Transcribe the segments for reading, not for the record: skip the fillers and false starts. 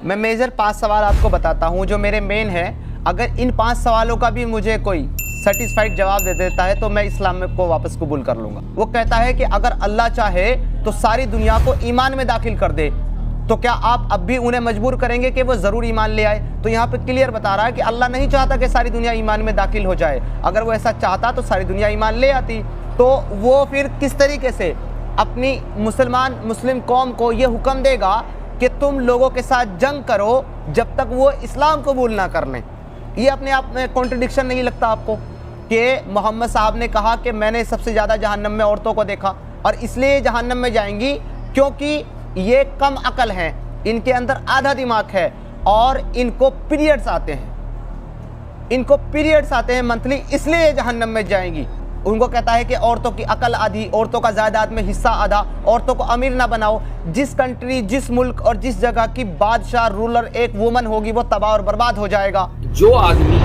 میں میجر 5 سوال آپ کو بتاتا ہوں جو میرے مین ہیں. اگر ان 5 سوالوں کا بھی مجھے کوئی سیٹسفائیڈ جواب دے دیتا ہے تو میں اسلام کو واپس قبول کر لوں گا. وہ کہتا ہے کہ اگر اللہ چاہے تو ساری دنیا کو ایمان میں داخل کر دے, تو کیا آپ اب بھی انہیں مجبور کریں گے کہ وہ ضرور ایمان لے آئے؟ تو یہاں پہ کلیئر بتا رہا ہے کہ اللہ نہیں چاہتا کہ ساری دنیا ایمان میں داخل ہو جائے. اگر وہ ایسا چاہتا تو ساری دنیا ایمان لے آتی. تو وہ پھر کس طریقے سے اپنی مسلم قوم کو یہ حکم دے گا کہ تم لوگوں کے ساتھ جنگ کرو جب تک وہ اسلام قبول نہ کر لیں؟ یہ اپنے آپ میں کانٹرڈکشن نہیں لگتا آپ کو کہ محمد صاحب نے کہا کہ میں نے سب سے زیادہ جہنم میں عورتوں کو دیکھا, اور اس لیے جہنم میں جائیں گی کیونکہ یہ کم عقل ہیں, ان کے اندر آدھا دماغ ہے اور ان کو پیریڈز آتے ہیں منتھلی, اس لیے یہ جہنم میں جائیں گی. ان کو کہتا ہے کہ عورتوں کی عقل آدھی, عورتوں کا جائیداد میں حصہ آدھا, عورتوں کو امیر نہ بناؤ. جس کنٹری, جس ملک اور جس جگہ کی بادشاہ رولر ایک وومن ہوگی وہ تباہ اور برباد ہو جائے گا. جو آدمی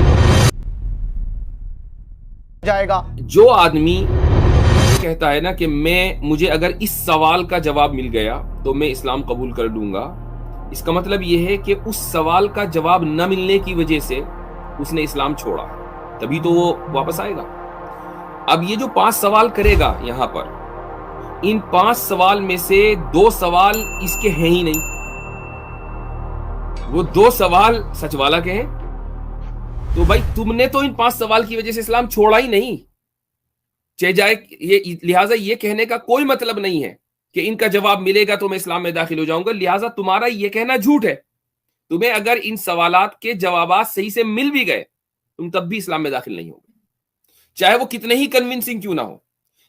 کہتا ہے نا کہ مجھے اگر اس سوال کا جواب مل گیا تو میں اسلام قبول کر لوں گا, اس کا مطلب یہ ہے کہ اس سوال کا جواب نہ ملنے کی وجہ سے اس نے اسلام چھوڑا, تبھی تو وہ واپس آئے گا. اب یہ جو 5 سوال کرے گا یہاں پر, ان 5 سوال میں سے 2 سوال اس کے ہیں ہی نہیں, وہ 2 سوال سچ والا کے ہیں. تو بھائی تم نے تو ان 5 سوال کی وجہ سے اسلام چھوڑا ہی نہیں, چاہے جائے لہٰذا یہ کہنے کا کوئی مطلب نہیں ہے کہ ان کا جواب ملے گا تو میں اسلام میں داخل ہو جاؤں گا. لہٰذا تمہارا یہ کہنا جھوٹ ہے. تمہیں اگر ان سوالات کے جوابات صحیح سے مل بھی گئے تم تب بھی اسلام میں داخل نہیں ہوگے, چاہے وہ کتنے ہی کنونسنگ کیوں نہ ہو.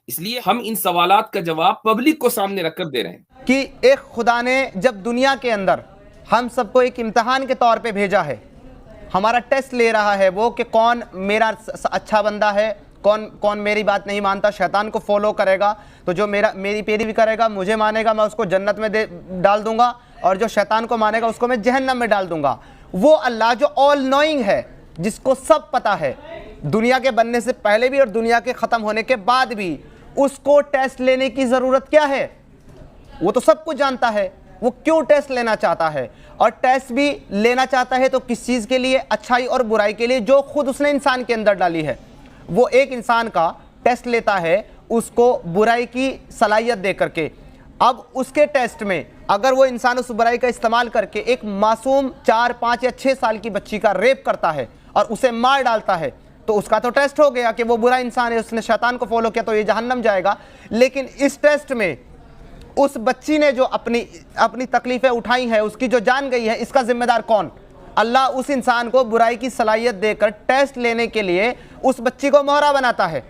اس لیے ہم ان سوالات کا جواب پبلک کو سامنے رکھ کر دے رہے ہیں کہ ایک خدا نے جب دنیا کے اندر ہم سب کو ایک امتحان کے طور پہ بھیجا ہے, ہمارا ٹیسٹ لے رہا ہے وہ کہ کون میرا اچھا بندہ ہے, کون میری بات نہیں مانتا, شیطان کو فالو کرے گا تو جو میری پیروی کرے گا, مجھے مانے گا, میں اس کو جنت میں ڈال دوں گا, اور جو شیطان کو مانے گا اس کو میں جہنم میں ڈال دوں گا. وہ اللہ جو آل نوئنگ ہے, جس کو سب پتہ ہے, دنیا کے بننے سے پہلے بھی اور دنیا کے ختم ہونے کے بعد بھی, اس کو ٹیسٹ لینے کی ضرورت کیا ہے؟ وہ تو سب کچھ جانتا ہے, وہ کیوں ٹیسٹ لینا چاہتا ہے؟ اور ٹیسٹ بھی لینا چاہتا ہے تو کس چیز کے لیے؟ اچھائی اور برائی کے لیے, جو خود اس نے انسان کے اندر ڈالی ہے. وہ ایک انسان کا ٹیسٹ لیتا ہے اس کو برائی کی صلاحیت دے کر کے. اب اس کے ٹیسٹ میں اگر وہ انسان اس برائی کا استعمال کر کے ایک معصوم 4, 5 یا 6 سال کی بچی کا ریپ کرتا ہے اور اسے مار ڈالتا ہے, تو اس کا تو ٹیسٹ ہو گیا کہ وہ برا انسان ہے, اس نے شیطان کو فالو کیا تو یہ جہنم جائے گا. لیکن اس ٹیسٹ میں اس بچی نے جو اپنی تکلیفیں اٹھائی ہیں, اس کی جو جان گئی ہے, اس کا ذمہ دار کون؟ اللہ اس انسان کو برائی کی صلاحیت دے کر ٹیسٹ لینے کے لیے اس بچی کو مہرا بناتا ہے.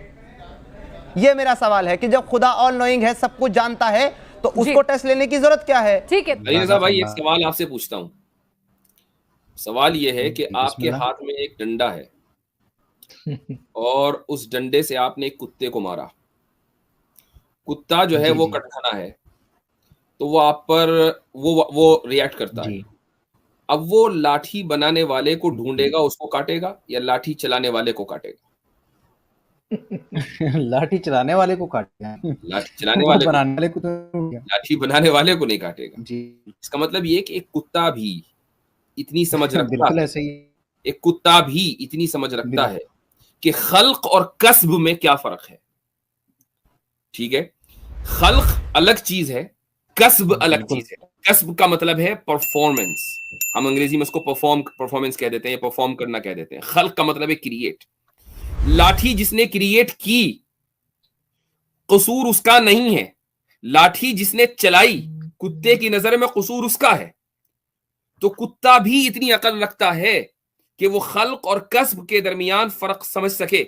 یہ میرا سوال ہے کہ جب خدا آل نوئنگ ہے, سب کچھ جانتا ہے, تو اس کو ٹیسٹ لینے کی ضرورت کیا ہے؟ ٹھیک ہے علی رضا بھائی, ایک سوال آپ سے پوچھتا ہوں. سوال یہ ہے کہ آپ کے ہاتھ میں ایک ڈنڈا ہے اور اس ڈنڈے سے آپ نے ایک کتے کو مارا. کتا جو ہے وہ کٹکھنا ہے, تو وہ آپ پر وہ ریئیکٹ کرتا ہے. اب وہ لاٹھی بنانے والے کو ڈھونڈے گا, اس کو کاٹے گا, یا لاٹھی چلانے والے کو کاٹے گا؟ لاٹھی چلانے والے کو کاٹے گا, لاٹھی چلانے والے کو, بنانے کو تو لاٹھی بنانے والے کو نہیں کاٹے گا. جی, اس کا مطلب یہ کہ ایک کتا بھی اتنی سمجھ رکھتا بالکل ہے, ایسے ہی, ایک کتا بھی اتنی سمجھ رکھتا ہے کہ خلق اور کسب میں کیا فرق ہے. ٹھیک ہے, خلق الگ چیز ہے, کسب الگ چیز ہے. کسب کا مطلب ہے پرفارمنس, ہم انگریزی میں اس کو پرفارمنس کہہ دیتے ہیں, پرفارم کرنا کہہ دیتے ہیں. خلق کا مطلب ہے کریٹ. لاٹھی جس نے کریٹ کی قصور اس کا نہیں ہے, لاٹھی جس نے چلائی کتے کی نظر میں قصور اس کا ہے. تو کتا بھی اتنی عقل رکھتا ہے کہ وہ خلق اور کسب کے درمیان فرق سمجھ سکے,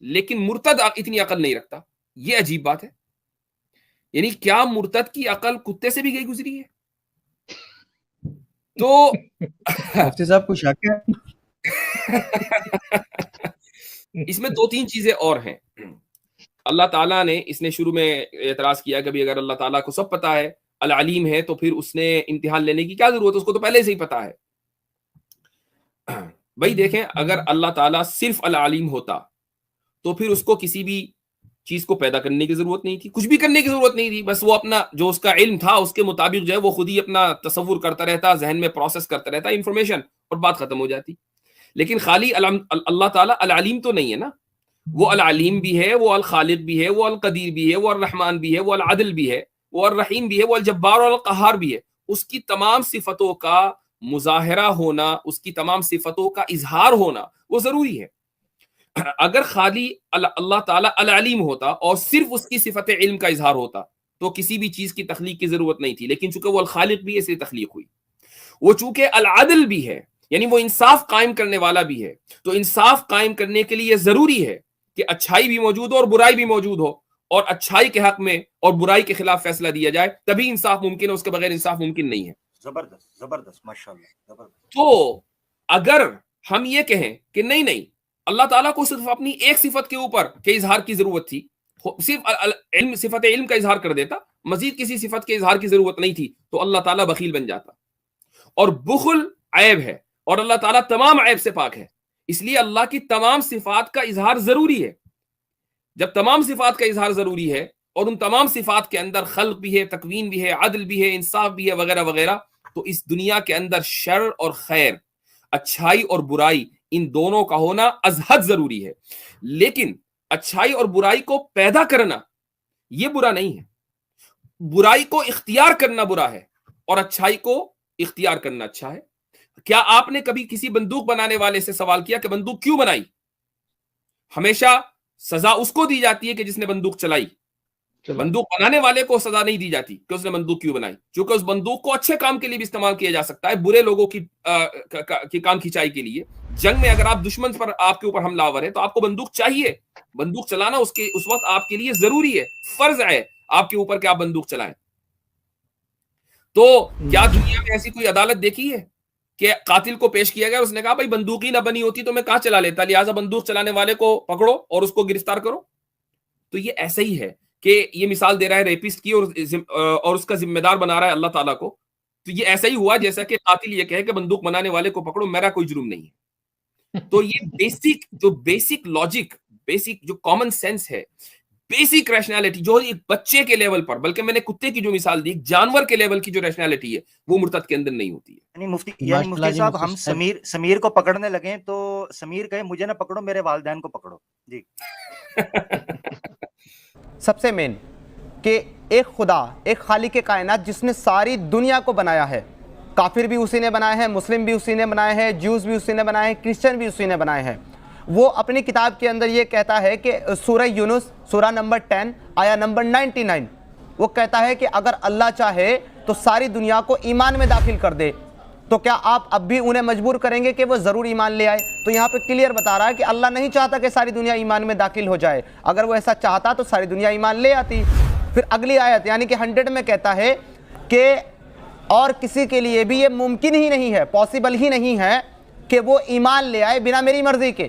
لیکن مرتد اتنی عقل نہیں رکھتا. یہ عجیب بات ہے. یعنی کیا مرتد کی عقل کتے سے بھی گئی گزری ہے؟ تو مفتی صاحب کو شک ہے. اس میں 2-3 چیزیں اور ہیں. اللہ تعالیٰ نے, اس نے شروع میں اعتراض کیا کہ اگر اللہ تعالیٰ کو سب پتا ہے, العلیم ہے, تو پھر اس نے امتحان لینے کی کیا ضرورت ہے, اس کو تو پہلے سے ہی پتا ہے. بھائی دیکھیں, اگر اللہ تعالیٰ صرف العلیم ہوتا تو پھر اس کو کسی بھی چیز کو پیدا کرنے کی ضرورت نہیں تھی, کچھ بھی کرنے کی ضرورت نہیں تھی, بس وہ اپنا جو اس کا علم تھا اس کے مطابق جو ہے وہ خود ہی اپنا تصور کرتا رہتا, ذہن میں پروسیس کرتا رہتا انفارمیشن, اور بات ختم ہو جاتی. لیکن خالی اللہ تعالیٰ العلیم تو نہیں ہے نا, وہ العلیم بھی ہے, وہ الخالق بھی ہے, وہ القدیر بھی ہے, وہ الرحمن بھی ہے, وہ العدل بھی ہے, وہ الرحیم بھی ہے, وہ الجبار اور القہار بھی ہے. اس کی تمام صفتوں کا مظاہرہ ہونا, اس کی تمام صفتوں کا اظہار ہونا وہ ضروری ہے. اگر خالی اللہ تعالیٰ العلیم ہوتا اور صرف اس کی صفت علم کا اظہار ہوتا تو کسی بھی چیز کی تخلیق کی ضرورت نہیں تھی. لیکن چونکہ وہ الخالق بھی ہے اس لیے تخلیق ہوئی. وہ چونکہ العدل بھی ہے, یعنی وہ انصاف قائم کرنے والا بھی ہے, تو انصاف قائم کرنے کے لیے ضروری ہے کہ اچھائی بھی موجود ہو اور برائی بھی موجود ہو, اور اچھائی کے حق میں اور برائی کے خلاف فیصلہ دیا جائے, تبھی انصاف ممکن ہے, اس کے بغیر انصاف ممکن نہیں ہے. زبردست زبردست ماشاءاللہ زبردست. تو اگر ہم یہ کہیں کہ نہیں اللہ تعالیٰ کو صرف اپنی ایک صفت کے اوپر کے اظہار کی ضرورت تھی, صرف صفت علم کا اظہار کر دیتا, مزید کسی صفت کے اظہار کی ضرورت نہیں تھی, تو اللہ تعالیٰ بخیل بن جاتا. اور بخل عیب ہے اور اللہ تعالیٰ تمام عیب سے پاک ہے, اس لیے اللہ کی تمام صفات کا اظہار ضروری ہے. جب تمام صفات کا اظہار ضروری ہے اور ان تمام صفات کے اندر خلق بھی ہے, تکوین بھی ہے, عدل بھی ہے, انصاف بھی ہے, وغیرہ وغیرہ, تو اس دنیا کے اندر شر اور خیر, اچھائی اور برائی, ان دونوں کا ہونا از حد ضروری ہے. لیکن اچھائی اور برائی کو پیدا کرنا یہ برا نہیں ہے, برائی کو اختیار کرنا برا ہے اور اچھائی کو اختیار کرنا اچھا ہے. کیا آپ نے کبھی کسی بندوق بنانے والے سے سوال کیا کہ بندوق کیوں بنائی؟ ہمیشہ سزا اس کو دی جاتی ہے کہ جس نے بندوق چلائی. بندوق بنانے والے کو سزا نہیں دی جاتی کہ اس نے بندوق کیوں بنائی, کیونکہ اس بندوق کو اچھے کام کے لیے بھی استعمال کیا جا سکتا ہے, برے لوگوں کی کام کھینچائی کے لیے. جنگ میں اگر آپ دشمن پر آپ کے اوپر حملہ آور ہے تو آپ کو بندوق چاہیے, بندوق چلانا اس وقت آپ کے لیے ضروری ہے, فرض ہے آپ کے اوپر کہ آپ بندوق چلائیں. تو کیا دنیا میں ایسی کوئی عدالت دیکھی ہے کہ قاتل کو پیش کیا گیا, اس نے کہا بھائی بندوق ہی نہ بنی ہوتی تو میں کہاں چلا لیتا, لہٰذا بندوق چلانے والے کو پکڑو اور اس کو گرفتار کرو؟ تو یہ ایسا ہی ہے کہ یہ مثال دے رہا ہے ریپسٹ کی اور اس کا ذمہ دار بنا رہا ہے اللہ تعالیٰ کو. تو یہ ایسا ہی ہوا جیسا کہ قاتل یہ کہے کہ بندوق بنانے والے کو پکڑو, میرا کوئی جرم نہیں ہے. تو یہ بیسک لاجک, بیسک جو کامن سینس ہے, بیسک ریشنالٹی جو ایک بچے کے لیول پر, بلکہ میں نے کتے کی جو مثال دی, جانور کے لیول کی جو ریشنالٹی ہے وہ مرتد کے اندر نہیں ہوتی ہے. یعنی مفتی صاحب ہم سمیر کو پکڑنے لگیں تو سمیر کہے مجھے نہ پکڑو, میرے والدین کو پکڑو. جی سب سے مین کہ ایک خدا, ایک خالق کائنات جس نے ساری دنیا کو بنایا ہے, کافر بھی اسی نے بنائے ہیں, مسلم بھی اسی نے بنائے ہیں, جیوز بھی اسی نے بنائے ہیں, کرسچن بھی اسی نے بنائے ہیں. وہ اپنی کتاب کے اندر یہ کہتا ہے کہ سورہ یونس سورہ نمبر 10 آیا نمبر 99, وہ کہتا ہے کہ اگر اللہ چاہے تو ساری دنیا کو ایمان میں داخل کر دے, تو کیا آپ اب بھی انہیں مجبور کریں گے کہ وہ ضرور ایمان لے آئے؟ تو یہاں پہ کلیئر بتا رہا ہے کہ اللہ نہیں چاہتا کہ ساری دنیا ایمان میں داخل ہو جائے. اگر وہ ایسا چاہتا تو ساری دنیا ایمان لے آتی. پھر اگلی آیت یعنی کہ 100 میں کہتا ہے کہ اور کسی کے لیے بھی یہ ممکن ہی نہیں ہے, پاسبل ہی نہیں ہے کہ وہ ایمان لے آئے بنا میری مرضی کے.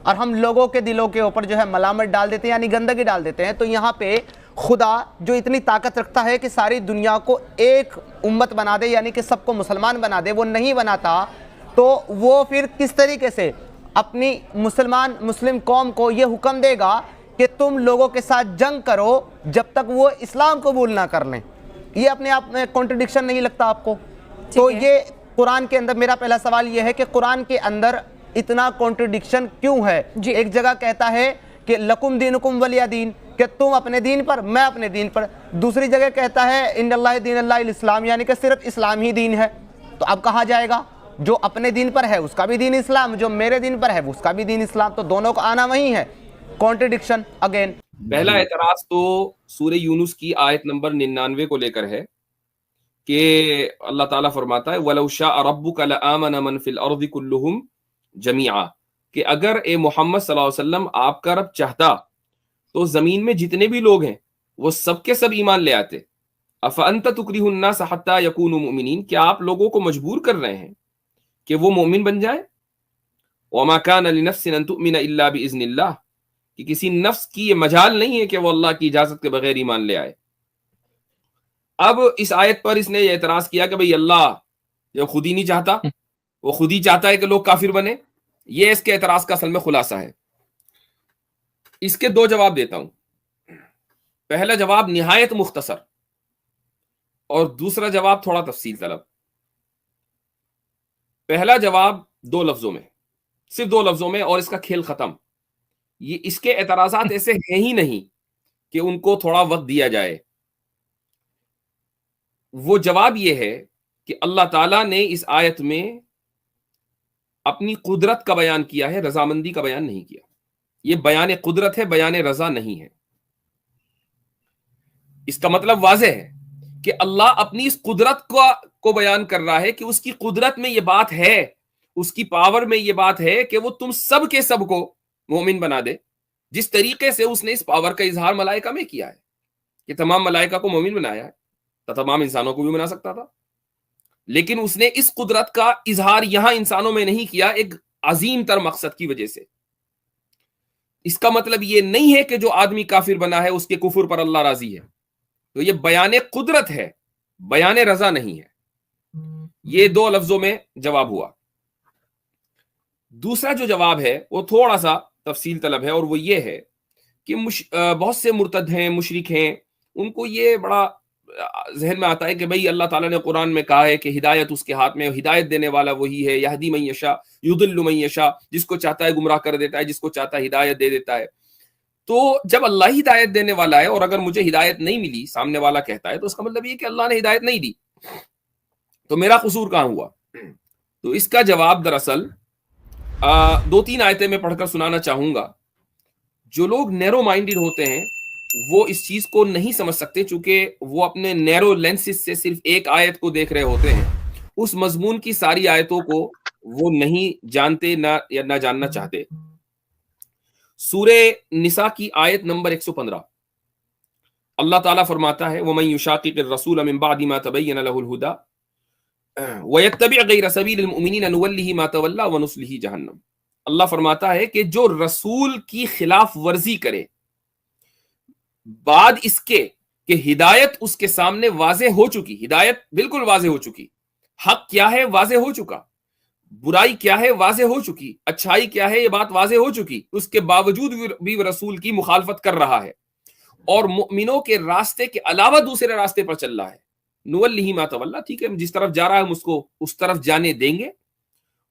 اور ہم لوگوں کے دلوں کے اوپر جو ہے ملامت ڈال دیتے ہیں, یعنی گندگی ڈال دیتے ہیں. تو یہاں پہ خدا جو اتنی طاقت رکھتا ہے کہ ساری دنیا کو ایک امت بنا دے, یعنی کہ سب کو مسلمان بنا دے, وہ نہیں بناتا, تو وہ پھر کس طریقے سے اپنی مسلم قوم کو یہ حکم دے گا کہ تم لوگوں کے ساتھ جنگ کرو جب تک وہ اسلام قبول نہ کر لیں؟ یہ اپنے آپ میں کنٹرڈکشن نہیں لگتا آپ کو؟ تو یہ قرآن کے اندر میرا پہلا سوال یہ ہے کہ قرآن کے اندر اتنا کنٹرڈکشن کیوں ہے؟ ایک جگہ کہتا ہے کہ لکم دینکم ولی دین, کہ تم اپنے دین پر میں اپنے دین پر. دوسری جگہ کہتا ہے ان اللہ دین اللہ الاسلام, یعنی کہ صرف اسلام ہی دین ہے. تو اب کہا جائے گا جو اپنے دین پر ہے اس کا بھی دین اسلام, جو میرے دین پر ہے اس کا بھی دین اسلام, تو دونوں کو آنا وہی ہے. Contradiction again. پہلا اعتراض تو سورہ یونس کی آیت نمبر 99 کو لے کر ہے کہ اللہ تعالیٰ فرماتا ہے وَلَوْ شَاءَ رَبُّكَ لَآمَنَ مَنْ فِي الْأَرْضِ كُلُّهُمْ جَمِيعًا, کہ اگر اے محمد صلی اللہ علیہ وسلم آپ کا رب چاہتا تو زمین میں جتنے بھی لوگ ہیں وہ سب کے سب ایمان لے آتے. أَفَأَنْتَ تُكْرِهُ النَّاسَ حَتَّى يَكُونُوا مُؤْمِنِينَ, کیا آپ لوگوں کو مجبور کر رہے ہیں کہ وہ مومن بن جائیں؟ وَمَا كَانَ لِنَفْسٍ أَن تُؤْمِنَ إِلَّا بِإِذْنِ اللَّهِ, کہ کسی نفس کی یہ مجال نہیں ہے کہ وہ اللہ کی اجازت کے بغیر ایمان لے آئے. اب اس آیت پر اس نے یہ اعتراض کیا کہ بھئی اللہ جو خود ہی نہیں چاہتا, وہ خود ہی چاہتا ہے کہ لوگ کافر بنے. یہ اس کے اعتراض کا اصل میں خلاصہ ہے. اس کے دو جواب دیتا ہوں. پہلا جواب نہایت مختصر اور دوسرا جواب تھوڑا تفصیل طلب. پہلا جواب دو لفظوں میں، صرف دو لفظوں میں، اور اس کا کھیل ختم. یہ اس کے اعتراضات ایسے ہیں ہی نہیں کہ ان کو تھوڑا وقت دیا جائے. وہ جواب یہ ہے کہ اللہ تعالیٰ نے اس آیت میں اپنی قدرت کا بیان کیا ہے، رضامندی کا بیان نہیں کیا. یہ بیان قدرت ہے، بیان رضا نہیں ہے. اس کا مطلب واضح ہے کہ اللہ اپنی اس قدرت کو بیان کر رہا ہے کہ اس کی قدرت میں یہ بات ہے، اس کی پاور میں یہ بات ہے کہ وہ تم سب کے سب کو مومن بنا دے، جس طریقے سے اس نے اس پاور کا اظہار ملائکہ میں کیا ہے کہ تمام ملائکہ کو مومن بنایا ہے، تو تمام انسانوں کو بھی بنا سکتا تھا. لیکن اس نے اس قدرت کا اظہار یہاں انسانوں میں نہیں کیا، ایک عظیم تر مقصد کی وجہ سے. اس کا مطلب یہ نہیں ہے کہ جو آدمی کافر بنا ہے اس کے کفر پر اللہ راضی ہے. تو یہ بیان قدرت ہے، بیان رضا نہیں ہے. یہ دو لفظوں میں جواب ہوا. دوسرا جو جواب ہے وہ تھوڑا سا تفصیل طلب ہے، اور وہ یہ ہے کہ بہت سے مرتد ہیں، مشرک ہیں، ان کو یہ بڑا ذہن میں آتا ہے کہ بھئی اللہ تعالیٰ نے قرآن میں کہا ہے کہ ہدایت اس کے ہاتھ میں، ہدایت دینے والا وہی ہے، یہدی من یشاء یضل من یشاء، جس کو چاہتا ہے گمراہ کر دیتا ہے، جس کو چاہتا ہے ہدایت دے دیتا ہے. تو جب اللہ ہدایت دینے والا ہے اور اگر مجھے ہدایت نہیں ملی، سامنے والا کہتا ہے، تو اس کا مطلب یہ کہ اللہ نے ہدایت نہیں دی، تو میرا قصور کہاں ہوا؟ تو اس کا جواب دراصل دو تین آیتیں میں پڑھ کر سنانا چاہوں گا. جو لوگ نیرو مائنڈڈ ہوتے ہیں وہ اس چیز کو نہیں سمجھ سکتے، چونکہ وہ اپنے نیرو لینسز سے صرف ایک آیت کو دیکھ رہے ہوتے ہیں، اس مضمون کی ساری آیتوں کو وہ نہیں جانتے یا نہ جاننا چاہتے. سورہ نساء کی آیت نمبر 115 اللہ تعالیٰ فرماتا ہے وَمَن يُشَاقِقِ الرَّسُولَ مِن بَعْدِ مَا تَبَيَّنَ لَهُ الْهُدَى وَيَتَّبِعْ غَيْرَ سَبِيلِ الْمُؤْمِنِينَ نُوَلِّهِ مَا تَوَلَّى وَنُصْلِهِ جَهَنَّمَ. اللہ فرماتا ہے کہ جو رسول کی خلاف ورزی کرے بعد اس کے کہ ہدایت اس کے سامنے واضح ہو چکی، ہدایت بالکل واضح ہو چکی، حق کیا ہے واضح ہو چکا، برائی کیا ہے واضح ہو چکی، اچھائی کیا ہے یہ بات واضح ہو چکی، اس کے باوجود بھی رسول کی مخالفت کر رہا ہے اور مؤمنوں کے راستے کے علاوہ دوسرے راستے پر چل رہا ہے. نُوَلِّهِ مَا تَوَلَّى، ٹھیک ہے جس طرف جا رہا ہے ہم اس کو اس طرف جانے دیں گے،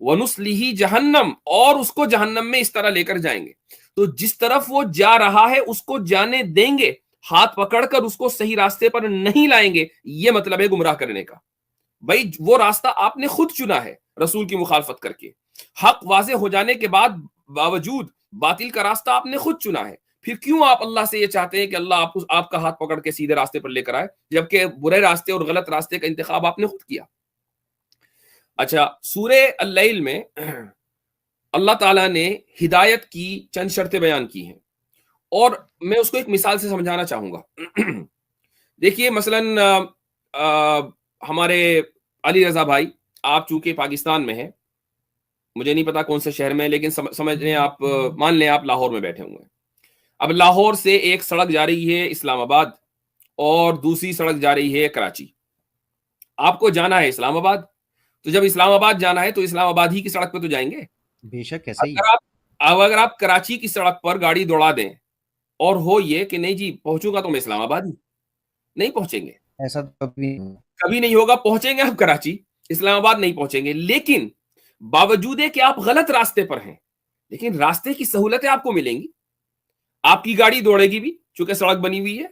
وَنُصْلِهِ جَهَنَّمَ، اور اس کو جہنم میں اس طرح لے کر جائیں گے. تو جس طرف وہ جا رہا ہے اس کو جانے دیں گے، ہاتھ پکڑ کر اس کو صحیح راستے پر نہیں لائیں گے. یہ مطلب ہے گمراہ کرنے کا. بھائی وہ راستہ آپ نے خود چنا ہے رسول کی مخالفت کر کے، حق واضح ہو جانے کے بعد باوجود باطل کا راستہ آپ نے خود چنا ہے. پھر کیوں آپ اللہ سے یہ چاہتے ہیں کہ اللہ آپ کا ہاتھ پکڑ کے سیدھے راستے پر لے کر آئے، جبکہ برے راستے اور غلط راستے کا انتخاب آپ نے خود کیا. اچھا، سورہ اللیل میں اللہ تعالیٰ نے ہدایت کی چند شرطیں بیان کی ہیں، اور میں اس کو ایک مثال سے سمجھانا چاہوں گا. دیکھیے مثلاً ہمارے علی رضا بھائی، آپ چونکہ پاکستان میں ہیں، مجھے نہیں پتا کون سے شہر میں، لیکن سمجھ لیں آپ، مان لیں آپ لاہور میں بیٹھے ہوئے ہیں. اب لاہور سے ایک سڑک جا رہی ہے اسلام آباد اور دوسری سڑک جا رہی ہے کراچی. آپ کو جانا ہے اسلام آباد، تو جب اسلام آباد جانا ہے تو اسلام آباد ہی کی سڑک پہ تو جائیں گے. بے شک ایسا ہی اگر آپ کراچی کی سڑک پر گاڑی دوڑا دیں اور ہو یہ کہ نہیں جی پہنچوں گا تو میں اسلام آباد ہی، نہیں پہنچیں گے، ایسا کبھی نہیں ہوگا. پہنچیں گے آپ کراچی، اسلام آباد نہیں پہنچیں گے. لیکن باوجود ہے کہ آپ غلط راستے پر ہیں، لیکن راستے کی سہولتیں آپ کو ملیں گی. آپ کی گاڑی دوڑے گی بھی چونکہ سڑک بنی ہوئی ہے،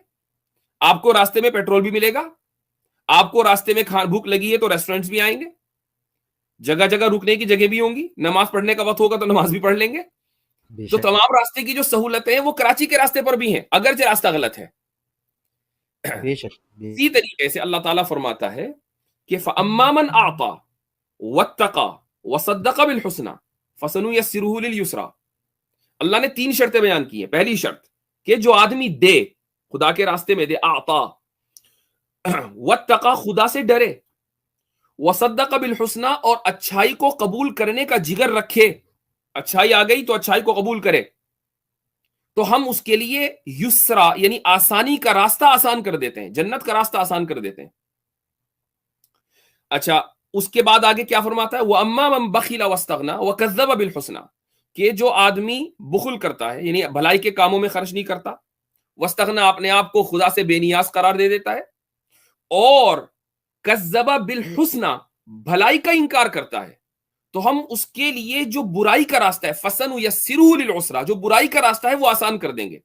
آپ کو راستے میں پیٹرول بھی ملے گا، آپ کو راستے میں بھوک لگی ہے تو ریسٹورینٹس بھی آئیں گے، جگہ جگہ رکنے کی جگہ بھی ہوں گی، نماز پڑھنے کا وقت ہوگا تو نماز بھی پڑھ لیں گے. تو تمام راستے کی جو سہولتیں ہیں وہ کراچی کے راستے پر بھی ہیں، اگرچہ راستہ غلط ہے. اسی طریقے سے اللہ تعالیٰ فرماتا ہے کہ فَأَمَّا مَنْ أَعْطَى وَاتَّقَى وَصَدَّقَ بِالْحُسْنَى فَسَنُيَسِّرُهُ لِلْيُسْرَى. اللہ نے 3 شرطیں بیان کی ہیں. پہلی شرط کہ جو آدمی دے، خدا کے راستے میں دے، اعطا، واتقا، خدا سے ڈرے، وصدق بالحسنى، اور اچھائی کو قبول کرنے کا جگر رکھے. اچھائی آ گئی تو اچھائی کو قبول کرے، تو ہم اس کے لیے یسرا یعنی آسانی کا راستہ آسان کر دیتے ہیں، جنت کا راستہ آسان کر دیتے ہیں. اچھا، اس کے بعد آگے کیا فرماتا ہے؟ وَأَمَّا مَن بَخِلَ وَاسْتَغْنَى وَكَذَّبَ بِالْحُسْنَى. کہ جو آدمی بخل کرتا ہے یعنی بھلائی کے کاموں میں خرچ نہیں کرتا، واستغنا اپنے آپ کو خدا سے بے نیاز قرار دے دیتا ہے، اور کذب بالحسنی بھلائی کا انکار کرتا ہے، تو ہم اس کے لیے جو برائی کا راستہ ہے فسنیسرہ للعسرہ، جو برائی کا راستہ ہے وہ آسان کر دیں گے۔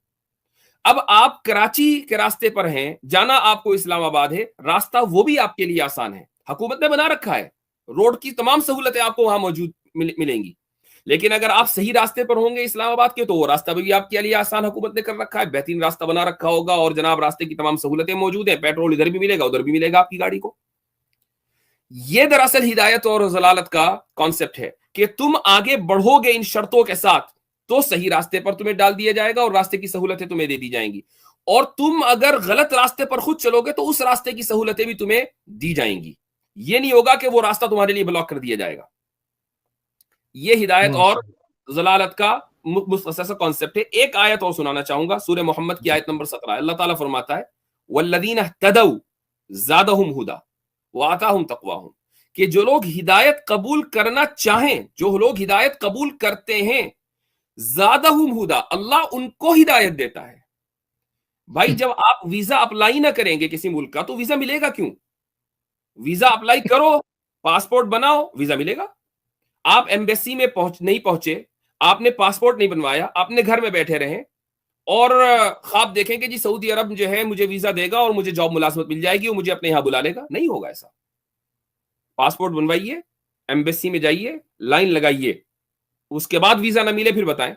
اب آپ کراچی کے راستے پر ہیں، جانا آپ کو اسلام آباد ہے، راستہ وہ بھی آپ کے لیے آسان ہے، حکومت نے بنا رکھا ہے، روڈ کی تمام سہولتیں آپ کو وہاں موجود ملیں گی، لیکن اگر آپ صحیح راستے پر ہوں گے اسلام آباد کے تو وہ راستہ بھی آپ کے لیے آسان حکومت نے کر رکھا ہے، بہترین راستہ بنا رکھا ہوگا، اور جناب راستے کی تمام سہولتیں موجود ہیں، پیٹرول ادھر بھی ملے گا ادھر بھی ملے گا آپ کی گاڑی کو۔ یہ دراصل ہدایت اور ضلالت کا کانسیپٹ ہے کہ تم آگے بڑھو گے ان شرطوں کے ساتھ تو صحیح راستے پر تمہیں ڈال دیا جائے گا اور راستے کی سہولتیں تمہیں دے دی جائیں گی، اور تم اگر غلط راستے پر خود چلو گے تو اس راستے کی سہولتیں بھی تمہیں دی جائیں گی، یہ نہیں ہوگا کہ وہ راستہ تمہارے لیے بلاک کر دیا جائے گا۔ یہ ہدایت اور ضلالت کا مختصر سا کانسیپٹ ہے۔ ایک آیت اور سنانا چاہوں گا، سورہ محمد کی آیت نمبر 17، اللہ تعالیٰ فرماتا ہے والذین اہتدوا زادہم ہدی وآتاہم تقواہم، کہ جو لوگ ہدایت قبول کرنا چاہیں، جو لوگ ہدایت قبول کرتے ہیں، زادہم ہدی، اللہ ان کو ہدایت دیتا ہے۔ بھائی جب آپ ویزا اپلائی نہ کریں گے کسی ملک کا تو ویزا ملے گا کیوں؟ ویزا اپلائی کرو، پاسپورٹ بناؤ، ویزا ملے گا۔ آپ ایمبیسی میں نہیں پہنچے، آپ نے پاسپورٹ نہیں بنوایا، اپنے گھر میں بیٹھے رہیں اور خواب دیکھیں کہ جی سعودی عرب جو ہے مجھے ویزا دے گا اور مجھے جاب ملازمت مل جائے گی اور مجھے اپنے یہاں بلا لے گا، نہیں ہوگا ایسا۔ پاسپورٹ بنوائیے، ایمبیسی میں جائیے، لائن لگائیے، اس کے بعد ویزا نہ ملے پھر بتائیں۔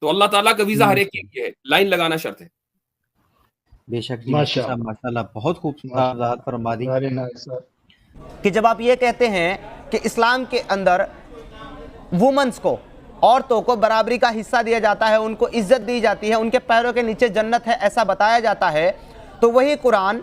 تو اللہ تعالیٰ کا ویزا ہر ایک کے لیے ہے، لائن لگانا شرط ہے۔ بے شک جی، ماشاءاللہ بہت خوبصورت وضاحت فرما دی کہ جب آپ یہ کہتے ہیں کہ اسلام کے اندر وومنس کو، عورتوں کو برابری کا حصہ دیا جاتا ہے، ان کو عزت دی جاتی ہے، ان کے پیروں کے نیچے جنت ہے، ایسا بتایا جاتا ہے، تو وہی قرآن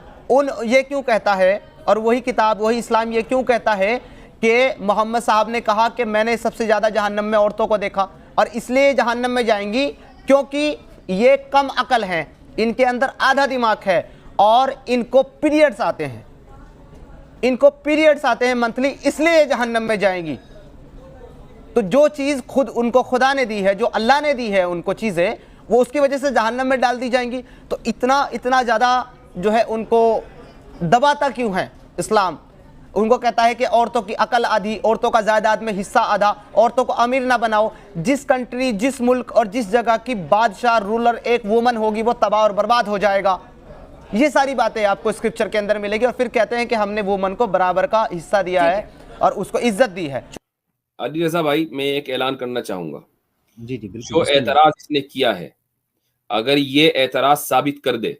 یہ کیوں کہتا ہے، اور وہی کتاب وہی اسلام یہ کیوں کہتا ہے کہ محمد صاحب نے کہا کہ میں نے سب سے زیادہ جہنم میں عورتوں کو دیکھا، اور اس لیے جہنم میں جائیں گی کیونکہ یہ کم عقل ہیں، ان کے اندر آدھا دماغ ہے اور ان کو پیریڈز آتے ہیں، ان کو پیریڈز آتے ہیں منتھلی، اس لیے جہنم میں جائیں گی۔ تو جو چیز خود ان کو خدا نے دی ہے، جو اللہ نے دی ہے ان کو چیزیں، وہ اس کی وجہ سے جہنم میں ڈال دی جائیں گی۔ تو اتنا زیادہ جو ہے ان کو دباتا کیوں ہے اسلام؟ ان کو کہتا ہے کہ عورتوں کی عقل آدھی، عورتوں کا جائیداد میں حصہ آدھا، عورتوں کو امیر نہ بناؤ۔ جس کنٹری، جس ملک اور جس جگہ کی بادشاہ، رولر ایک وومن ہوگی وہ تباہ اور برباد ہو جائے گا۔ یہ ساری باتیں آپ کو اسکرپچر کے اندر ملے گی، اور پھر کہتے ہیں کہ ہم نے وومن کو برابر کا حصہ دیا ہے اور اس کو عزت دی ہے۔ علی رضا بھائی میں ایک اعلان کرنا چاہوں گا، جی جی بالکل، جو اعتراض اس نے کیا ہے اگر یہ اعتراض ثابت کر دے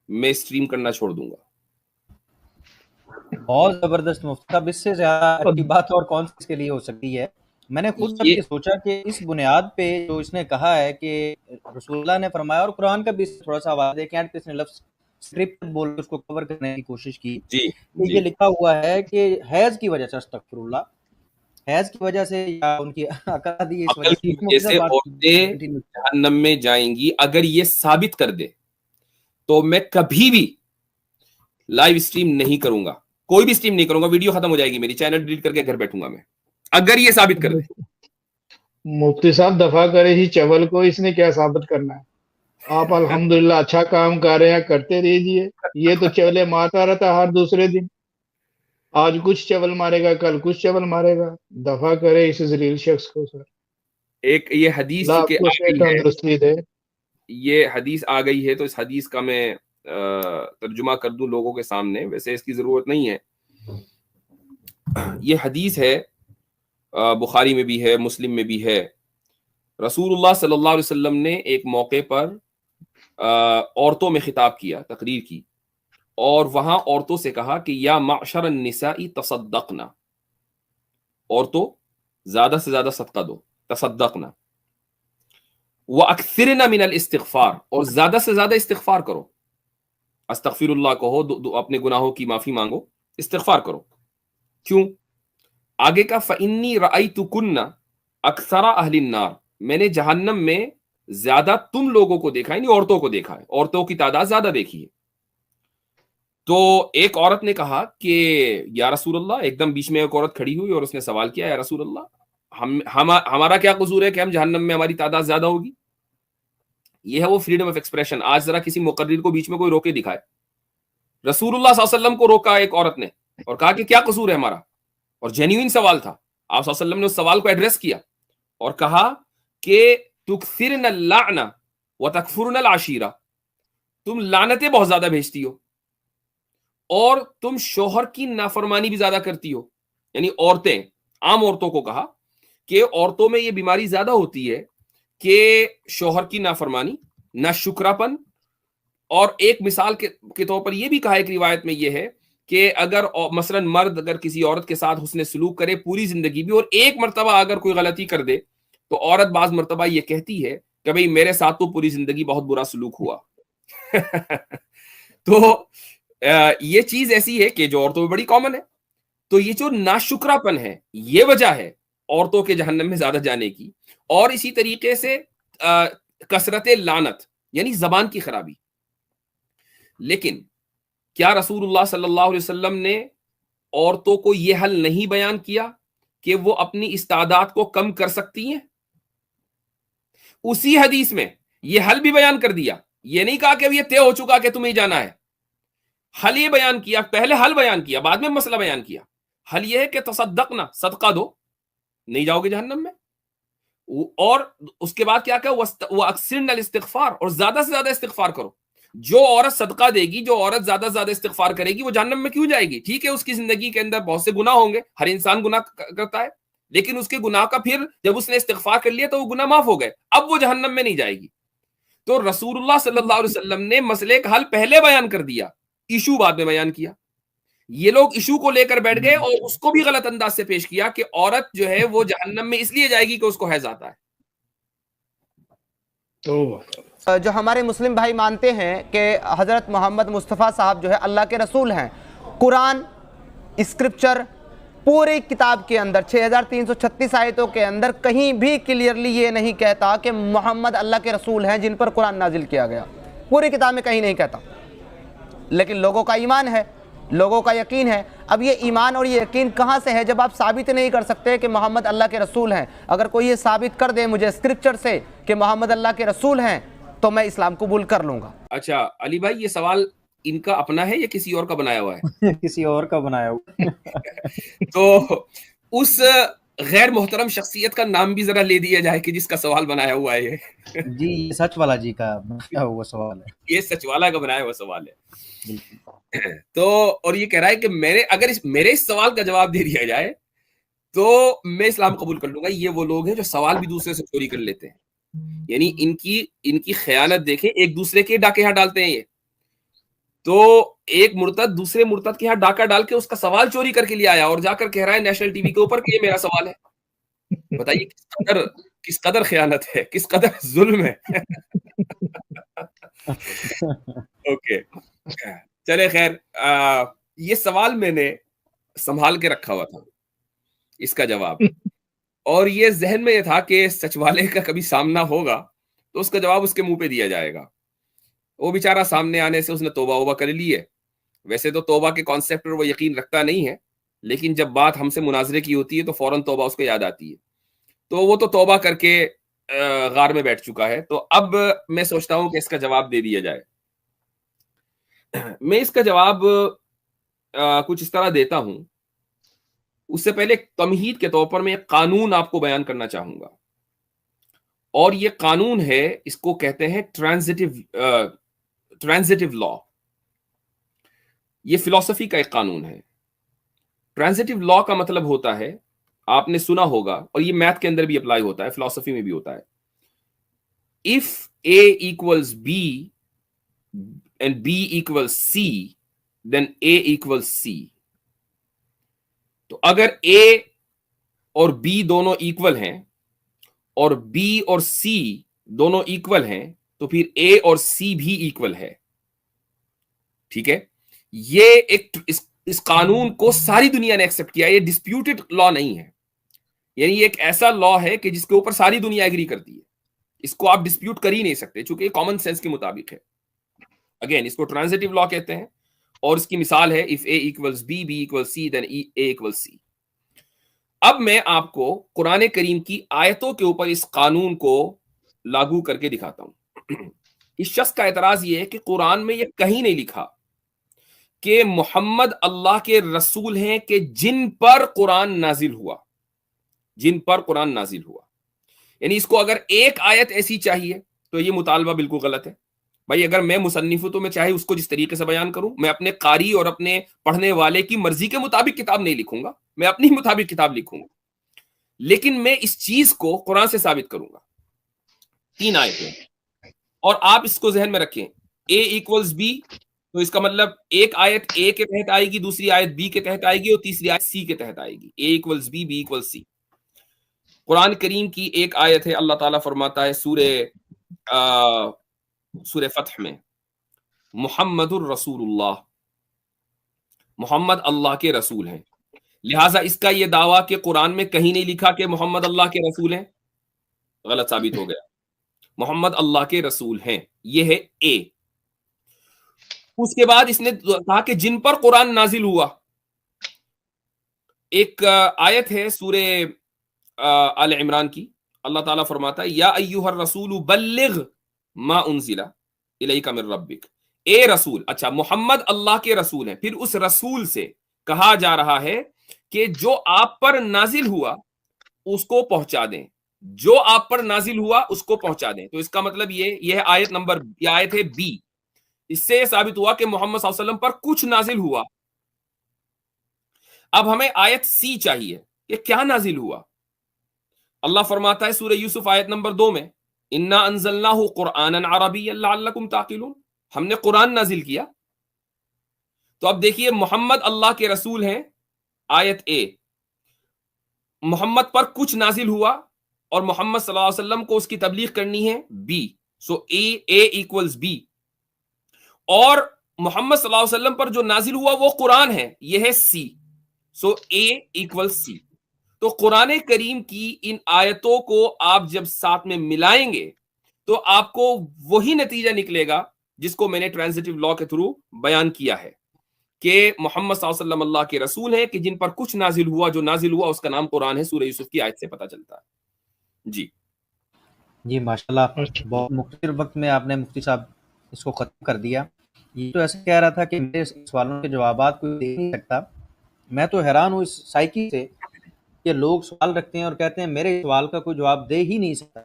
میں اسٹریم کرنا چھوڑ دوں گا۔ بہت زبردست مفتی صاحب، اس سے زیادہ اچھی بات اور کون سی اس کے لیے ہو سکتی ہے؟ میں نے خود یہ سوچا کہ اس بنیاد پہ جو اس نے کہا ہے کہ رسول اللہ نے فرمایا، اور قرآن کا بھی تھوڑا سا حوالہ دیکھیں، اینڈ پہ اس نے لفظ اسکرپٹ بول کے اس کو کور کرنے کی کوشش کی، یہ لکھا ہوا ہے کہ حیض کی وجہ سے، استغفر اللہ، حیض کی وجہ سے یا ان کی عقل دی اس وجہ سے عورتیں جہنم میں جائیں گی، اگر یہ ثابت کر دے تو میں کبھی بھی لائیو اسٹریم نہیں کروں گا، کوئی بھی اسٹریم نہیں کروں گا، ویڈیو ختم ہو جائے گی میری، چینل ڈیلیٹ کر کے گھر بیٹھوں گا میں، اگر یہ ثابت کر دے۔ مفتی صاحب دفع کرے ہی چول کو، اس نے کیا ثابت کرنا ہے؟ آپ الحمدللہ اچھا کام کر رہے ہیں، کرتے رہیے، یہ تو چولے مارتا رہتا ہر دوسرے دن، آج کچھ چول مارے گا کل کچھ چول مارے گا، دفع کرے اس ذلیل شخص کو سر۔ ایک یہ حدیث یہ حدیث آ گئی ہے تو اس حدیث کا میں ترجمہ کر دوں لوگوں کے سامنے، ویسے اس کی ضرورت نہیں ہے۔ یہ حدیث ہے، بخاری میں بھی ہے، مسلم میں بھی ہے۔ رسول اللہ صلی اللہ علیہ وسلم نے ایک موقع پر عورتوں میں خطاب کیا، تقریر کی، اور وہاں عورتوں سے کہا کہ یا معشر النساء تصدقنا، عورتوں زیادہ سے زیادہ صدقہ دو، تصدقنا، وَأَكْثِرْنَ مِنَ الْإِسْتِغْفَارِ، اور زیادہ سے زیادہ استغفار کرو، استغفر اللہ کہو، اپنے گناہوں کی معافی مانگو، استغفار کرو۔ کیوں؟ آگے کا فَإِنِّي رَأَيْتُكُنَّ أَكْثَرَ أَهْلِ النَّارِ، میں نے جہنم میں زیادہ تم لوگوں کو دیکھا ہے، یعنی عورتوں کو دیکھا ہے، عورتوں کی تعداد زیادہ دیکھی ہے۔ تو ایک عورت نے کہا کہ یا رسول اللہ، ایک دم بیچ میں ایک عورت کھڑی ہوئی اور اس نے سوال کیا، یا رسول اللہ ہمارا کیا قصور ہے کہ ہم جہنم میں ہماری تعداد زیادہ ہوگی؟ یہ ہے وہ فریڈم آف ایکسپریشن. آج ذرا کسی مقرر کو بیچ میں کوئی روکے دکھائے. رسول اللہ صلی اللہ علیہ وسلم کو روکا ایک عورت نے اور کہا کہ کیا قصور ہے ہمارا, اور جینیوئن سوال تھا. آپ صلی اللہ علیہ وسلم نے اس سوال کو ایڈریس کیا اور کہا کہ تکثرن اللعن وتکفرن العشیرہ, تم لعنتیں بہت زیادہ بھیجتی ہو اور تم شوہر کی نافرمانی بھی زیادہ کرتی ہو. یعنی عورتیں, عام عورتوں کو کہا کہ عورتوں میں یہ بیماری زیادہ ہوتی ہے کہ شوہر کی نافرمانی, ناشکراپن, اور ایک مثال کے طور پر یہ بھی کہا ایک روایت میں یہ ہے کہ اگر مثلا مرد اگر کسی عورت کے ساتھ حسن سلوک کرے پوری زندگی بھی, اور ایک مرتبہ اگر کوئی غلطی کر دے تو عورت بعض مرتبہ یہ کہتی ہے کہ بھئی میرے ساتھ تو پوری زندگی بہت برا سلوک ہوا. تو یہ چیز ایسی ہے کہ جو عورتوں میں بڑی کامن ہے. تو یہ جو ناشکراپن ہے یہ وجہ ہے عورتوں کے جہنم میں زیادہ جانے کی. اور اسی طریقے سے کثرت لعنت یعنی زبان کی خرابی. لیکن کیا رسول اللہ صلی اللہ علیہ وسلم نے عورتوں کو یہ حل نہیں بیان کیا کہ وہ اپنی استعداد کو کم کر سکتی ہیں؟ اسی حدیث میں یہ حل بھی بیان کر دیا. یہ نہیں کہا کہ اب یہ طے ہو چکا کہ تمہیں جانا ہے. حل یہ بیان کیا, پہلے حل بیان کیا, بعد میں مسئلہ بیان کیا. حل یہ ہے کہ تصدقنا, صدقہ دو, نہیں جاؤ گے جہنم میں. اور اس کے بعد کیا کہ وہ اکثرن الاستغفار, اور زیادہ سے زیادہ استغفار کرو. جو عورت صدقہ دے گی, جو عورت زیادہ سے زیادہ استغفار کرے گی, وہ جہنم میں کیوں جائے گی؟ ٹھیک ہے اس کی زندگی کے اندر بہت سے گناہ ہوں گے, ہر انسان گناہ کرتا ہے, لیکن اس کے گناہ کا پھر جب اس نے استغفار کر لیا تو وہ گناہ معاف ہو گئے, اب وہ جہنم میں نہیں جائے گی. تو رسول اللہ صلی اللہ علیہ وسلم نے مسئلے کا حل پہلے بیان کر دیا, ایشو بعد میں بیان کیا. یہ لوگ ایشو کو لے کر بیٹھ گئے اور اس کو بھی غلط انداز سے پیش کیا کہ عورت جو ہے وہ جہنم میں اس لیے جائے گی کہ اس کو حیض آتا ہے. جو ہمارے مسلم بھائی مانتے ہیں کہ حضرت محمد مصطفیٰ صاحب جو ہے اللہ کے رسول ہیں, قرآن اسکرپچر پوری کتاب کے اندر 6336 آیتوں کے اندر کہیں بھی کلیئرلی یہ نہیں کہتا کہ محمد اللہ کے رسول ہیں جن پر قرآن نازل کیا گیا. پوری کتاب میں کہیں نہیں کہتا, لیکن لوگوں کا ایمان ہے, لوگوں کا یقین ہے. اب یہ ایمان اور یہ یقین کہاں سے ہے جب آپ ثابت نہیں کر سکتے کہ محمد اللہ کے رسول ہیں؟ اگر کوئی یہ ثابت کر دے مجھے اسکرپچر سے کہ محمد اللہ کے رسول ہیں تو میں اسلام قبول کر لوں گا. اچھا علی بھائی, یہ سوال ان کا اپنا ہے یا کسی اور کا بنایا ہوا ہے؟ کسی اور کا بنایا ہوا. تو اس غیر محترم شخصیت کا نام بھی ذرا لے دیا جائے کہ جس کا سوال بنایا ہوا ہے. جی یہ سچ والا جی کا بنایا ہوا سوال ہے. یہ سچ والا کا بنایا ہوا سوال ہے. تو اور یہ کہہ رہا ہے کہ میرے اس سوال کا جواب دے دیا جائے تو میں اسلام قبول کر لوں گا. یہ وہ لوگ ہیں جو سوال بھی دوسرے سے چوری کر لیتے ہیں. یعنی ان کی خیانت دیکھیں, ایک دوسرے کے ڈاکے ہاتھ ڈالتے ہیں. یہ تو ایک مرتد دوسرے مرتد کے ہاتھ ڈاکہ ڈال کے اس کا سوال چوری کر کے لے آیا اور جا کر کہہ رہا ہے نیشنل ٹی وی کے اوپر کہ یہ میرا سوال ہے. بتائیے کس قدر خیانت ہے, کس قدر ظلم ہے. اوکے چلے خیر, یہ سوال میں نے سنبھال کے رکھا ہوا تھا اس کا جواب, اور یہ ذہن میں یہ تھا کہ سچ والے کا کبھی سامنا ہوگا تو اس کا جواب اس کے منہ پہ دیا جائے گا. وہ بیچارہ سامنے آنے سے اس نے توبہ کر لی ہے. ویسے تو توبہ کے کانسیپٹ پر وہ یقین رکھتا نہیں ہے, لیکن جب بات ہم سے مناظرے کی ہوتی ہے تو فوراً توبہ اس کو یاد آتی ہے. تو وہ تو توبہ کر کے غار میں بیٹھ چکا ہے. تو اب میں سوچتا ہوں کہ اس کا جواب دے دیا جائے. میں اس کا جواب کچھ اس طرح دیتا ہوں. اس سے پہلے تمہید کے طور پر میں ایک قانون آپ کو بیان کرنا چاہوں گا, اور یہ قانون ہے, اس کو کہتے ہیں ٹرانزیٹو لا. یہ فلسفی کا ایک قانون ہے. ٹرانزیٹو لا کا مطلب ہوتا ہے, آپ نے سنا ہوگا, اور یہ میتھ کے اندر بھی اپلائی ہوتا ہے, فلسفی میں بھی ہوتا ہے. if A equals B and B equals C, then A equals C. تو اگر A اور B دونوں ایکول ہیں اور B اور C دونوں ایکول ہیں تو پھر A اور C بھی ایکول ہے. ٹھیک ہے, یہ ایک اس قانون کو ساری دنیا نے ایکسپٹ کیا. یہ ڈسپیوٹڈ لا نہیں ہے, یعنی یہ ایک ایسا لا ہے کہ جس کے اوپر ساری دنیا ایگری کرتی ہے. اس کو آپ ڈسپیوٹ کر ہی نہیں سکتے چونکہ یہ کامن سینس کے مطابق ہے. اگین اس کو ٹرانزیٹو لا کہتے ہیں, اور اس کی مثال ہے if A equals B, B equals C, then A equals C. اب میں آپ کو قرآن کریم کی آیتوں کے اوپر اس قانون کو لاگو کر کے دکھاتا ہوں. اس شخص کا اعتراض یہ ہے کہ قرآن میں یہ کہیں نہیں لکھا کہ محمد اللہ کے رسول ہیں کہ جن پر قرآن نازل ہوا، جن پر قرآن نازل ہوا. یعنی اس کو اگر ایک آیت ایسی چاہیے تو یہ مطالبہ بالکل غلط ہے. بھائی اگر میں مصنف ہوں تو میں چاہے اس کو جس طریقے سے بیان کروں، میں اپنے قاری اور اپنے پڑھنے والے کی مرضی کے مطابق کتاب نہیں لکھوں گا، میں اپنی مطابق کتاب لکھوں گا، لیکن میں اس چیز کو قرآن سے ثابت کروں گا. 3 آیتیں، اور آپ اس کو ذہن میں رکھیں، A = B، تو اس کا مطلب ایک آیت A کے تحت آئے گی، دوسری آیت B کے تحت آئے گی، اور تیسری آیت C کے تحت آئے گی. A = B، B = C. قرآن کریم کی ایک آیت ہے، اللہ تعالیٰ فرماتا ہے سورہ فتح میں، محمد الرسول اللہ، محمد اللہ کے رسول ہیں. لہٰذا اس کا یہ دعویٰ کہ قرآن میں کہیں نہیں لکھا کہ محمد اللہ کے رسول ہیں، غلط ثابت ہو گیا. محمد اللہ کے رسول ہیں، یہ ہے A. اس کے بعد اس نے کہا کہ جن پر قرآن نازل ہوا. ایک آیت ہے سورہ آل عمران کی، اللہ تعالیٰ فرماتا ہے یا ایھا الرسول بلغ ما انزل الیک من ربک. اے رسول، اچھا محمد اللہ کے رسول ہیں، پھر اس رسول سے کہا جا رہا ہے کہ جو آپ پر نازل ہوا اس کو پہنچا دیں، جو آپ پر نازل ہوا اس کو پہنچا دیں. تو اس کا مطلب یہ ہے آیت نمبر، یہ آیت ہے B. اس سے ثابت ہوا کہ محمد صلی اللہ علیہ وسلم پر کچھ نازل ہوا. اب ہمیں آیت C چاہیے کہ کیا نازل ہوا. اللہ فرماتا ہے سورہ یوسف آیت نمبر 2 میں، انا انزلناہ قرآنا عربیا لعلکم تعقلون، ہم نے قرآن نازل کیا. تو اب دیکھیے محمد اللہ کے رسول ہیں، آیت A. محمد پر کچھ نازل ہوا اور محمد صلی اللہ علیہ وسلم کو اس کی تبلیغ کرنی ہے B. So A = B. اور محمد صلی اللہ علیہ وسلم پر جو نازل ہوا وہ قرآن ہے، یہ ہے C. So A = C. تو قرآن کریم کی ان آیتوں کو آپ جب ساتھ میں ملائیں گے تو آپ کو وہی نتیجہ نکلے گا جس کو میں نے ٹرانزیٹو لا کے تھرو بیان کیا ہے کہ محمد صلی اللہ علیہ وسلم اللہ کے رسول ہیں کہ جن پر کچھ نازل ہوا، جو نازل ہوا اس کا نام قرآن ہے. سورہ یوسف کی آیت سے پتہ چلتا ہے. جی ماشاءاللہ، بہت مختصر وقت میں آپ نے مفتی صاحب اس کو ختم کر دیا. یہ تو ایسے کہہ رہا تھا کہ میرے سوالوں کے جوابات کوئی دے نہیں سکتا. میں تو حیران ہوں اس سائیکی سے کہ لوگ سوال رکھتے ہیں اور کہتے ہیں میرے سوال کا کوئی جواب دے ہی نہیں سکتا.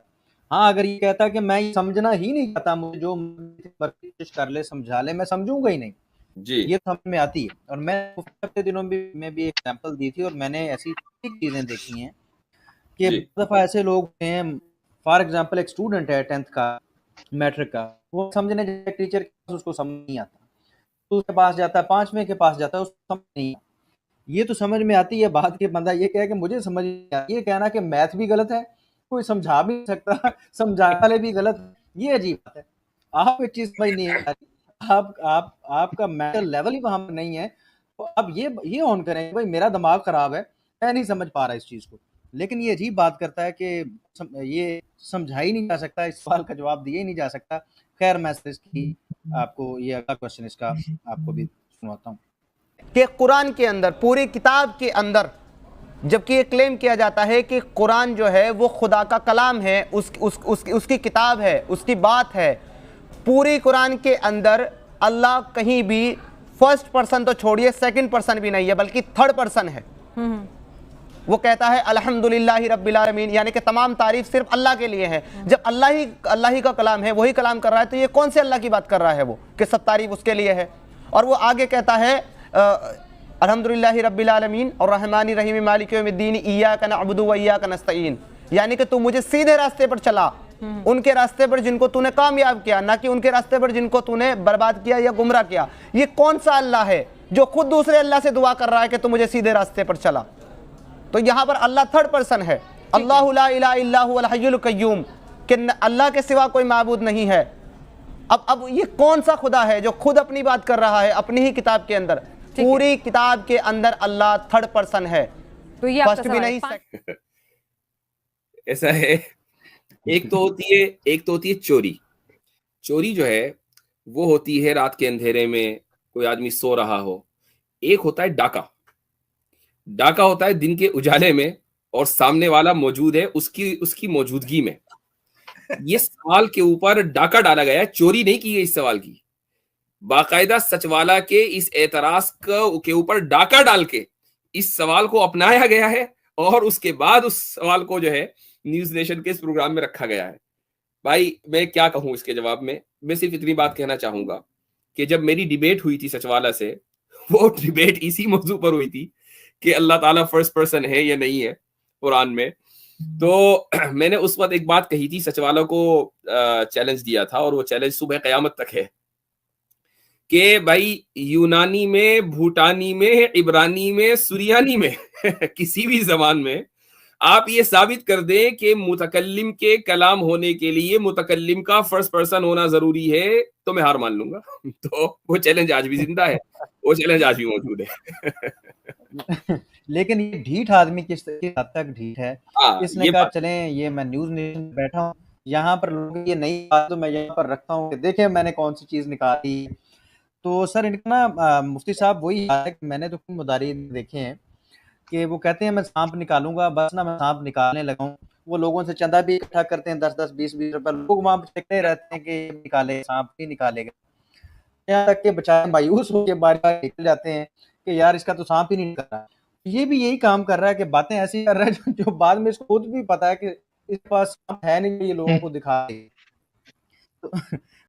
ہاں اگر یہ کہتا کہ میں یہ سمجھنا ہی نہیں چاہتا، مجھے جو کوشش کر لے سمجھا لے، میں سمجھوں گا ہی نہیں. یہ سمجھ میں آتی ہے. اور میں پچھلے دنوں میں بھی ایک ایگزامپل دی تھی، اور میں نے ایسی چیزیں دیکھی ہیں کہ بعض دفعہ ایسے لوگ ہیں، فار ایگزامپل ایک اسٹوڈنٹ ہے 10th کا، میٹرک کا، وہ سمجھنے جائے ٹیچر کے پاس اس کو سمجھ نہیں آتا، تو اس کے پاس جاتا ہے، 5ویں کے پاس جاتا ہے، اس کو سمجھ نہیں آتا. یہ تو سمجھ میں آتی ہے بات کہ بندہ یہ کہے کہ مجھے سمجھ نہیں آتی. یہ کہنا کہ میتھ بھی غلط ہے، کوئی سمجھا بھی نہیں سکتا، سمجھانے والے بھی غلط، یہ عجیب بات ہے. آپ ایک چیز سمجھ نہیں آتی، آپ کا مینٹل لیول ہی وہاں پر نہیں ہے. تو اب یہ آن کریں بھائی میرا دماغ خراب ہے، میں نہیں سمجھ پا رہا اس چیز کو. لیکن یہ عجیب بات کرتا ہے کہ یہ سمجھا ہی نہیں جا سکتا، اس سوال کا جواب دیا ہی نہیں جا سکتا. خیر میں اس کی آپ کو یہ اگلا کوشچن اس کا آپ کو بھی سناتا ہوں کہ قرآن کے اندر، پوری کتاب کے اندر، جبکہ یہ کلیم کیا جاتا ہے کہ قرآن جو ہے وہ خدا کا کلام ہے، اس کی کتاب ہے، اس کی بات ہے. پوری قرآن کے اندر اللہ کہیں بھی فرسٹ پرسن تو چھوڑیے، سیکنڈ پرسن بھی نہیں ہے، بلکہ تھرڈ پرسن ہے. وہ کہتا ہے الحمدللہ رب العالمین، یعنی کہ تمام تعریف صرف اللہ کے لیے ہے. جب اللہ ہی کا کلام ہے، وہی کلام کر رہا ہے، تو یہ کون سے اللہ کی بات کر رہا ہے وہ کہ سب تعریف اس کے لیے ہے. اور وہ آگے کہتا ہے الحمدللہ رب العالمین الرحمن الرحیم مالک یوم الدین ایاک نعبد و ایاک نستعین، یعنی کہ تو مجھے سیدھے راستے پر چلا، ان کے راستے پر جن کو تو نے کامیاب کیا، نہ کہ ان کے راستے پر جن کو تو نے برباد کیا یا گمراہ کیا. یہ کون سا اللہ ہے جو خود دوسرے اللہ سے دعا کر رہا ہے کہ تو مجھے سیدھے راستے پر چلا؟ تو یہاں پر اللہ تھرڈ پرسن ہے. اللہ لا الہ الا هو الحی القیوم، کہ اللہ کے سوا کوئی معبود نہیں ہے. اب یہ کون سا خدا ہے جو خود اپنی بات کر رہا ہے اپنی ہی کتاب کے اندر؟ پوری کتاب کے اندر اللہ تھرڈ پرسن ہے، تو یہ فرسٹ بھی نہیں. ایسا ہے، ایک تو ہوتی ہے چوری جو ہے وہ ہوتی ہے رات کے اندھیرے میں، کوئی آدمی سو رہا ہو. ایک ہوتا ہے ڈاکہ ہوتا ہے دن کے اجالے میں اور سامنے والا موجود ہے اس کی موجودگی میں. یہ سوال کے اوپر ڈاکہ ڈالا گیا ہے, چوری نہیں کی گئی اس سوال کی, باقاعدہ سچوالا کے اس اعتراض کے اوپر ڈاکہ ڈال کے اس سوال کو اپنایا گیا ہے, اور اس کے بعد اس سوال کو جو ہے نیوز نیشن کے اس پروگرام میں رکھا گیا ہے. بھائی میں کیا کہوں اس کے جواب میں صرف اتنی بات کہنا چاہوں گا کہ جب میری ڈیبیٹ ہوئی تھی سچوالا سے, وہ ڈیبیٹ اسی موضوع پر ہوئی تھی کہ اللہ تعالیٰ فرسٹ پرسن ہے یا نہیں ہے قرآن میں. تو میں نے اس وقت ایک بات کہی تھی, سچوالا کو چیلنج دیا تھا, اور وہ چیلنج صبح قیامت تک ہے کہ بھائی یونانی میں, بھوٹانی میں, عبرانی میں, سریانی میں کسی بھی زبان میں آپ یہ ثابت کر دیں کہ متکلم کے کلام ہونے کے لیے متکلم کا فرسٹ پرسن ہونا ضروری ہے, تو میں ہار مان لوں گا. تو وہ چیلنج آج بھی زندہ ہے, وہ چیلنج آج بھی موجود ہے. لیکن یہ ڈھیٹ آدمی کس حد تک ڈھیٹ ہے, اس نے کہا چلیں یہ میں نیوز نیشن بیٹھا ہوں, یہاں پر لوگ یہ نئی بات تو میں یہاں پر رکھتا ہوں کہ دیکھیں میں نے کون سی چیز نکالی. تو سر ان کا نا مفتی صاحب وہی ہے کہ میں نے تو مداری دیکھے ہیں کہ وہ کہتے ہیں میں سانپ نکالوں گا, بس نا میں سانپ نکالنے لگا ہوں, وہ لوگوں سے چندہ بھی اکٹھا کرتے ہیں 10-10 20-20 روپے, لوگ وہاں پہ چکتے رہتے ہیں کہ نکالے سانپ نہیں نکالے گا, یہاں تک کہ بچائے مایوس ہو کے بار بار نکل جاتے ہیں کہ یار اس کا تو سانپ ہی نہیں نکل رہا. یہ بھی یہی کام کر رہا ہے کہ باتیں ایسی کر رہا ہے جو بعد میں اس کو خود بھی پتا ہے کہ اس کے پاس سانپ ہے نہیں, یہ لوگوں کو دکھا دے.